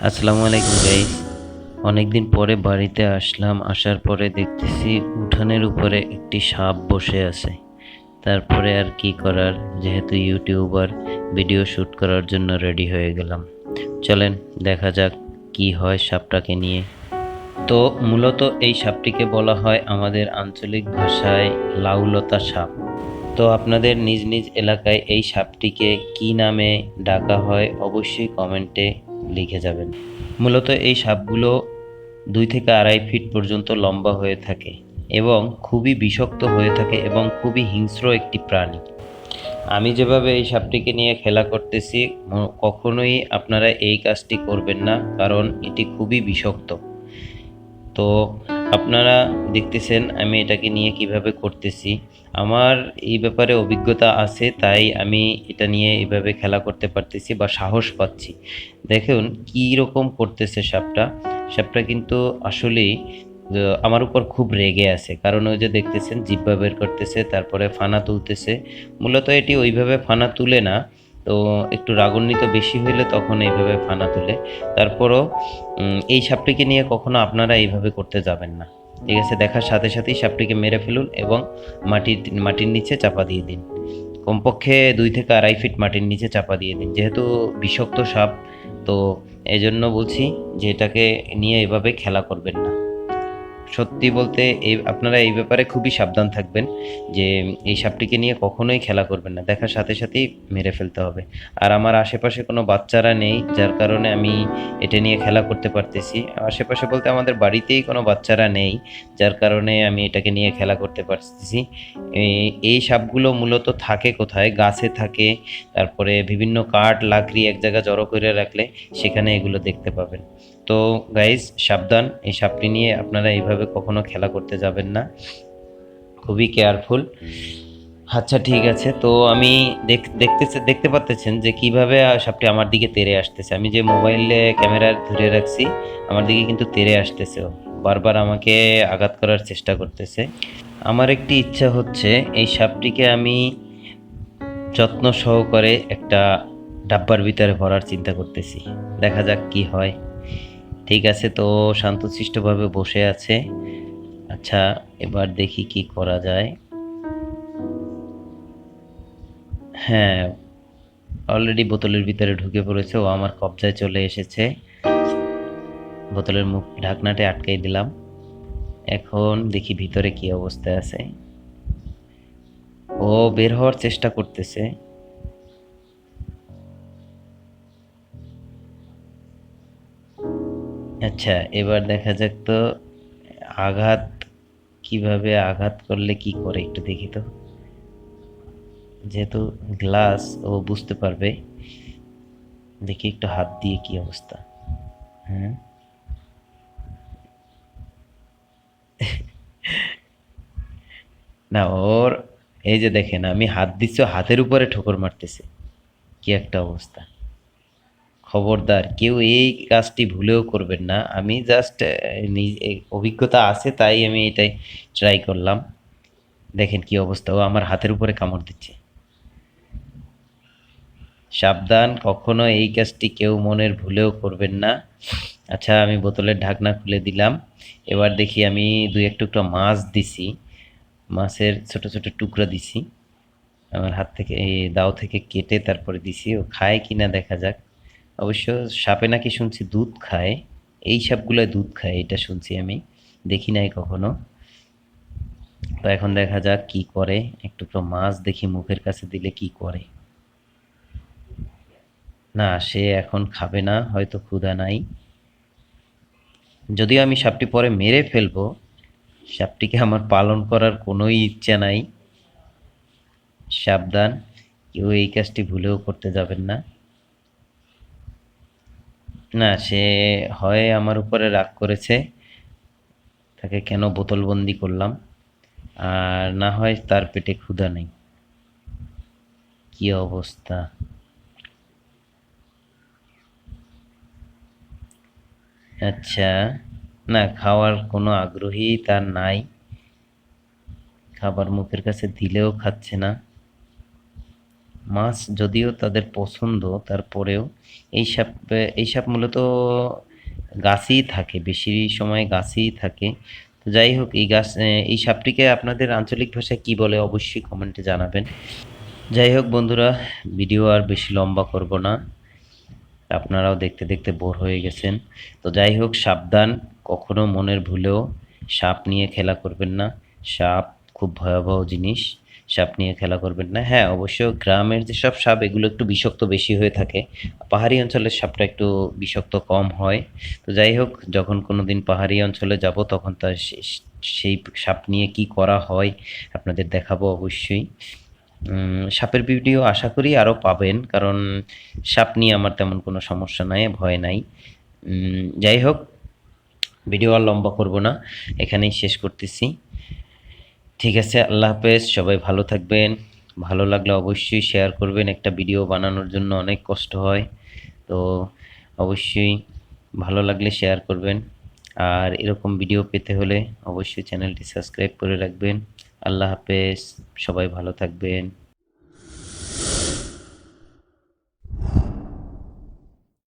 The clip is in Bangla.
আসসালামু আলাইকুম গাইস। অনেকদিন পরে বাড়িতে আসলাম। আসার পরে দেখতেছি উঠানের উপরে একটি সাপ বসে আছে। তারপরে আর কি করার, যেহেতু ইউটিউবার, ভিডিও শ্যুট করার জন্য রেডি হয়ে গেলাম। চলেন দেখা যাক কি হয় সাপটাকে নিয়ে। তো মূলত এই সাপটিকে বলা হয় আমাদের আঞ্চলিক ভাষায় লাউলতা সাপ। তো আপনাদের নিজ নিজ এলাকায় এই সাপটিকে কি নামে ডাকা হয় অবশ্যই কমেন্টে লিখে যাবেন। মূলত এই সাপগুলো 2 থেকে 2.5 ফিট পর্যন্ত লম্বা হয়ে থাকে এবং খুবই বিষাক্ত হয়ে থাকে এবং খুবই হিংস্র একটি প্রাণী। আমি যেভাবে এই সাপটিকে নিয়ে খেলা করতেছি, কখনোই আপনারা এই কাজটি করবেন না, কারণ এটি খুবই বিষাক্ত। তো আপনারা দেখতেছেন আমি এটাকে নিয়ে কিভাবে করতেছি। আমার এই ব্যাপারে অভিজ্ঞতা আছে, তাই আমি এটা নিয়ে এইভাবে খেলা করতে পারতেছি বা সাহস পাচ্ছি। দেখুন কী রকম করতেছে সাপটা। সাপটা কিন্তু আসলেই আমার উপর খুব রেগে আছে, কারণ ওই যে দেখতেছেন জিহ্বা বের করতেছে, তারপরে ফানা তুলতেছে। মূলত এটি ওইভাবে ফানা তুলে না, তো একটু রাগান্বিত বেশি হইলে তখন এইভাবে ফানা তুলে। তারপরও এই সাপটিকে নিয়ে কখনো আপনারা এইভাবে করতে যাবেন না। ঠিক আছে, দেখার সাথে সাথেই সাপটিকে মেরে ফেলুন এবং মাটির নিচে চাপা দিয়ে দিন। কমপক্ষে 2 থেকে 2.5 ফিট মাটির নিচে চাপা দিয়ে দিন, যেহেতু বিষাক্ত সাপ। তো এই জন্য বলছি যে এটাকে নিয়ে এভাবে খেলা করবেন না। সত্যি বলতে আপনারা এই ব্যাপারে খুবই সাবধান থাকবেন যে এই সাপটিকে নিয়ে কখনোই খেলা করবেন না, দেখার সাথে সাথেই মেরে ফেলতে হবে। আর আমার আশেপাশে কোনো বাচ্চারা নেই, যার কারণে আমি এটা নিয়ে খেলা করতে পারতেছি। আশেপাশে বলতে আমাদের বাড়িতেই কোনো বাচ্চারা নেই, যার কারণে আমি এটাকে নিয়ে খেলা করতে পারতেছি। এই সাপগুলো মূলত থাকে কোথায়? গাছে থাকে, তারপরে বিভিন্ন কাঠ লাকড়ি এক জায়গায় জড়ো করে রাখলে সেখানে এগুলো দেখতে পাবেন। তো গাইজ সাবধান, এই সাপটি নিয়ে আপনারা এইভাবে কখনো খেলা করতে যাবেন না, খুবই কেয়ারফুল। আচ্ছা ঠিক আছে, তো আমি দেখতে পাচ্ছেন যে কিভাবে সাপটি আমার দিকে তেড়ে আসতেছে। আমি যে মোবাইলে ক্যামেরা ধরে রাখছি, আমার দিকে কিন্তু তেড়ে আসতেছে ও। বারবার আমাকে আঘাত করার চেষ্টা করতেছে। আমার একটি ইচ্ছা হচ্ছে এই সাপটিকে আমি যত্ন সহকারে একটা ডাব্বার ভিতরে ভরার চিন্তা করতেছি। দেখা যাক কি হয়। ঠিক আছে, তো শান্তশিষ্টভাবে বসে আছে। আচ্ছা, এবার দেখি কি করা যায়। হ্যাঁ, অলরেডি বোতলের ভিতরে ঢুকে পড়েছে, ও আমার কবজায় চলে এসেছে। বোতলের মুখ ঢাকনাটা আটকাই দিলাম। এখন দেখি ভিতরে কি অবস্থায় আছে। ও বের হওয়ার চেষ্টা করতেছে। আচ্ছা, এবার দেখা যাক তো আঘাত কিভাবে আঘাত করলে কি করে একটু দেখি তো। যেহেতু গ্লাস, ও বুঝতে পারবে। দেখি একটু হাত দিয়ে কি অবস্থা। হ্যাঁ, না ওর, এই যে দেখেন আমি হাত দিচ্ছি, ও হাতের উপরে ঠোকর মারতেছে। কি একটা অবস্থা! খবরদার কেউ এই কাজটি ভুলেও করবেন না। আমি জাস্ট অভিজ্ঞতা আছে তাই আমি এটাই ট্রাই করলাম। দেখেন কি অবস্থা, ও আমার হাতের উপরে কামড় দিচ্ছে। সাবধান, কখনো এই কাজটি কেউ মনের ভুলেও করবেন না। আচ্ছা, আমি বোতলের ঢাকনা খুলে দিলাম। এবার দেখি আমি 2-1 টুকরা মাছ দিছি, মাছের ছোট ছোট টুকরা দিছি। আমার হাত থেকে এই দাও থেকে কেটে তারপরে দিছি। ও খায় কিনা দেখা যাক। অবশ্য সাপে নাকি শুনছি দুধ খায়। এই সাপগুলো দুধ খায় এটা শুনছি আমি, দেখি নাই কখনো। তো এখন দেখা যাক কি করে। এক টুকরো মাছ দেখি মুখের কাছে দিলে কি করে। না, সে এখন খাবে না, হয়তো ক্ষুধা নাই। যদিও আমি সাপটি পরে মেরে ফেলবো, সাপটিকে আমার পালন করার কোনোই ইচ্ছা নাই। সাবধান, কেউ এই কাজটি ভুলেও করতে যাবেন না। না, সে হয় আমার উপরে রাগ করেছে, তাকে কেন বোতলবন্দি করলাম, আর না হয় তার পেটে ক্ষুধা নেই। কি অবস্থা! আচ্ছা, না খাওয়ার কোনো আগ্রহী তার নাই, খাবার মুখের কাছে দিলেও খাচ্ছে না। মাছ যদিও তাদের পছন্দ, তারপরেও এই সাপ মূলত গাছেই থাকে, বেশি সময় গাছেই থাকে। তো যাই হোক, এই সাপটিকে আপনাদের আঞ্চলিক ভাষায় কি বলে অবশ্যই কমেন্টে জানাবেন। যাই হোক বন্ধুরা, ভিডিও আর বেশি লম্বা করব না, আপনারাও দেখতে দেখতে বোর হয়ে গেছেন। তো যাই হোক, সাবধান, কখনো মনের ভুলেও সাপ নিয়ে খেলা করবেন না। সাপ খুব ভয়াবহ জিনিস, সাপ নিয়ে খেলা করবেন না। হ্যাঁ, অবশ্য গ্রামের যেসব সাপ এগুলো একটু বিষাক্ত বেশি হয়ে থাকে, পাহাড়ি অঞ্চলের সাপটা একটু বিষাক্ত কম হয়। তো যাই হোক, যখন কোনো দিন পাহাড়ি অঞ্চলে যাব তখন তার সেই সাপ নিয়ে কি করা হয় আপনাদের দেখাবো অবশ্যই। সাপের ভিডিও আশা করি আরও পাবেন, কারণ সাপ নিয়ে আমার তেমন কোনো সমস্যা নাই, ভয় নাই। যাই হোক, ভিডিও আর লম্বা করব না, এখানেই শেষ করতেছি। ঠিক আছে, আল্লাহ হাফেজ, সবাই ভালো থাকবেন। ভালো লাগলে অবশ্যই শেয়ার করবেন, একটা ভিডিও বানানোর জন্য অনেক কষ্ট হয়। তো অবশ্যই ভালো লাগলে শেয়ার করবেন, আর এরকম ভিডিও পেতে হলে অবশ্যই চ্যানেলটি সাবস্ক্রাইব করে রাখবেন। আল্লাহ হাফেজ, সবাই ভালো থাকবেন।